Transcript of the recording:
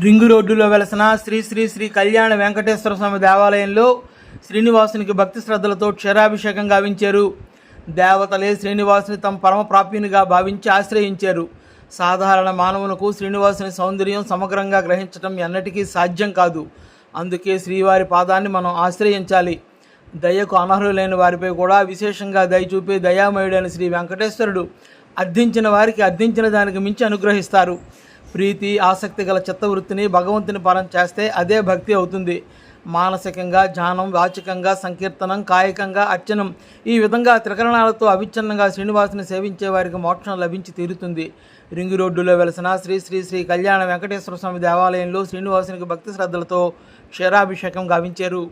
Ring రోడ్డులో వెలసిన శ్రీ శ్రీ శ్రీ కళ్యాణ వెంకటేశ్వర స్వామి దేవాలయంలో శ్రీనివాసునికి భక్తి శ్రద్ధలతో క్షీరాభిషేకం గావించారు. దేవతలే శ్రీనివాసుని తమ పరమ ప్రాప్యునిగా భావించి ఆశ్రయించారు. సాధారణ మానవులకు శ్రీనివాసుని సౌందర్యం సమగ్రంగా గ్రహించడం ఎన్నటికీ సాధ్యం కాదు. అందుకే శ్రీవారి పాదాన్ని మనం ఆశ్రయించాలి. దయకు అనర్హులైన వారిపై కూడా విశేషంగా దయ చూపే దయామయుడైన శ్రీ వెంకటేశ్వరుడు అర్థించిన వారికి అర్థించిన దానికి మించి అనుగ్రహిస్తారు. ప్రీతి ఆసక్తి గల చిత్తవృత్తిని భగవంతుని పరం చేస్తే అదే భక్తి అవుతుంది. మానసికంగా ధ్యానం, వాచికంగా సంకీర్తనం, కాయికంగా అర్చనం, ఈ విధంగా త్రికరణాలతో అవిచ్ఛిన్నంగా శ్రీనివాసుని సేవించే వారికి మోక్షం లభించి తీరుతుంది. రింగు రోడ్డులో వెలసిన శ్రీ శ్రీ శ్రీ కళ్యాణ వెంకటేశ్వర స్వామి దేవాలయంలో శ్రీనివాసునికి భక్తి శ్రద్ధలతో క్షీరాభిషేకం గావించారు.